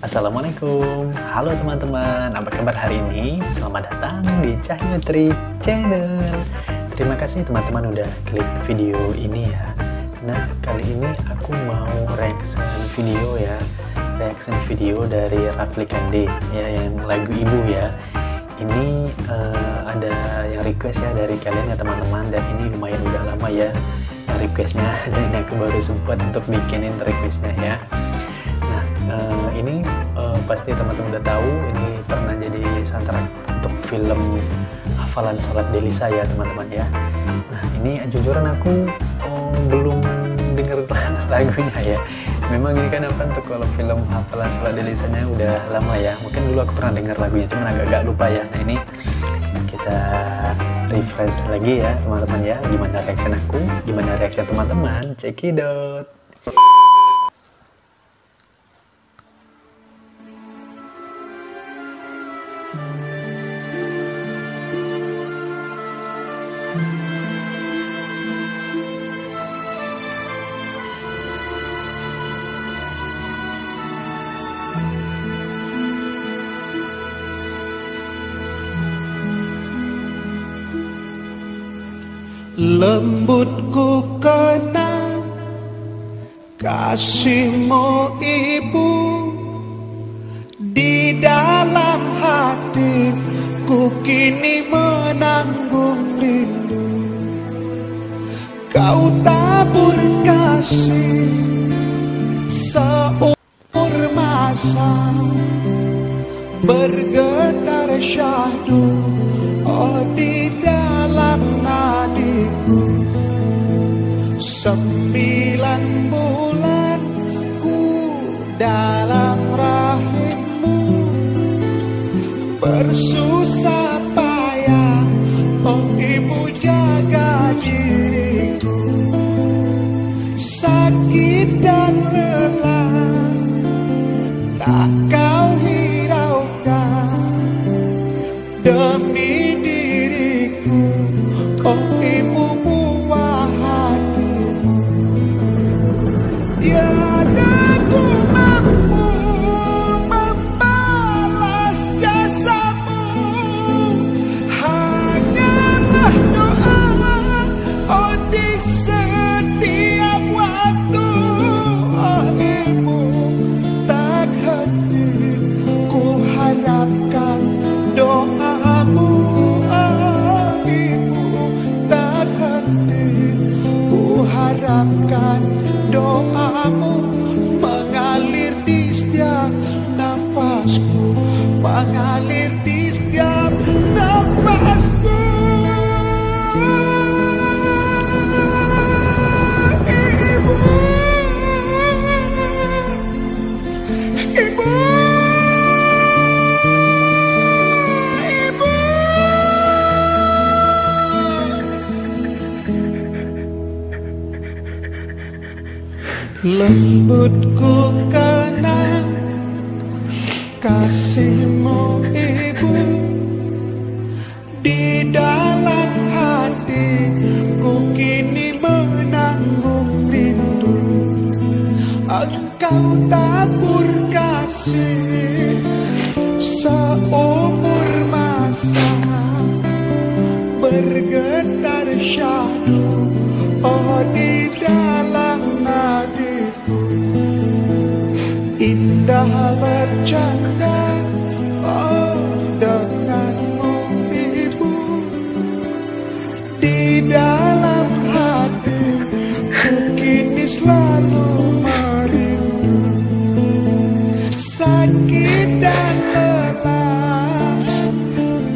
Assalamualaikum, halo teman-teman, apa kabar hari ini? Selamat datang di Cahyutri Channel. Terima kasih teman-teman udah klik video ini ya. Nah, kali ini aku mau reaction video ya, reaction video dari Rafli Kande ya, yang lagu Ibu ya. Ini ada yang request ya dari kalian ya teman-teman, dan ini lumayan udah lama ya yang requestnya, dan ini aku baru sempat untuk bikinin requestnya ya. Nah, ini pasti teman-teman udah tahu, ini pernah jadi soundtrack untuk film Hafalan Sholat Delisa ya teman-teman ya. Nah, ini jujuran aku belum denger lagunya ya. Memang ini kan apa, untuk kalau film Hafalan Sholat Delisanya udah lama ya. Mungkin dulu aku pernah dengar lagunya, cuman agak lupa ya. Nah, ini kita refresh lagi ya teman-teman ya. Gimana reaction aku, gimana reaction teman-teman, cekidot. Lembutku kenang kasihmu ibu, di dalam hatiku kini menanggung rindu. Kau tabur kasih seumur masa, bergetar syahdu di dalam nadiku. 9 bulan ku dalam rahimmu, bersusah payah ibu jaga diriku. Sakit dan lelah tak kau hiraukan demi diriku, ibu buah hatimu. Tiada ku mampu membalas jasamu, hanyalah doa di setiap waktu. Ibu tak henti ku harapkan doamu. Harapkan doamu mengalir di setiap nafasku, mengalir di setiap nafasku. Ibu, ibu, lembutku kenang kasihmu ibu, di dalam hatiku kini menanggung rindu. Engkau tabur kasih seumur masa, bergetar syahdu di dalam nadiku. Indah bercanda denganmu ibu, di dalam hatiku kini selalu merindu. Sakit dan lelah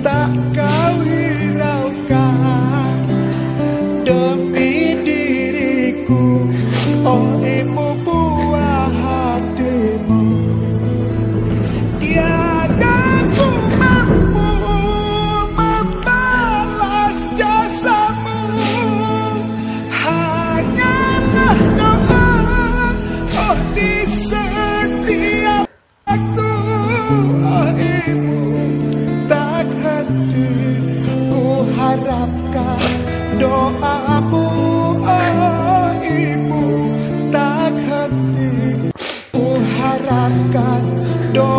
tak kau hiraukan demi diriku, ibu buah hatimu. Tiada ku mampu membalas jasamu, hanyalah doa di setiap waktu. Ibu tak henti ku harapkan doamu. Ibu tak henti ku harapkan doamu.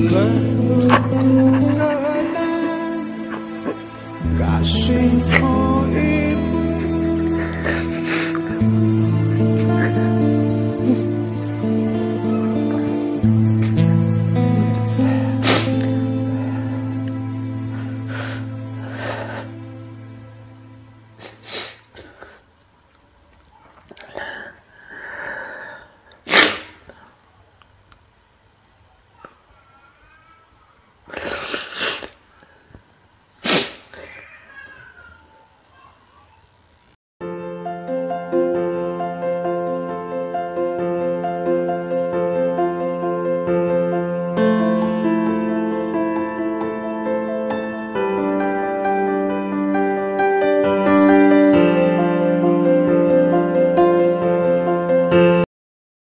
Bye.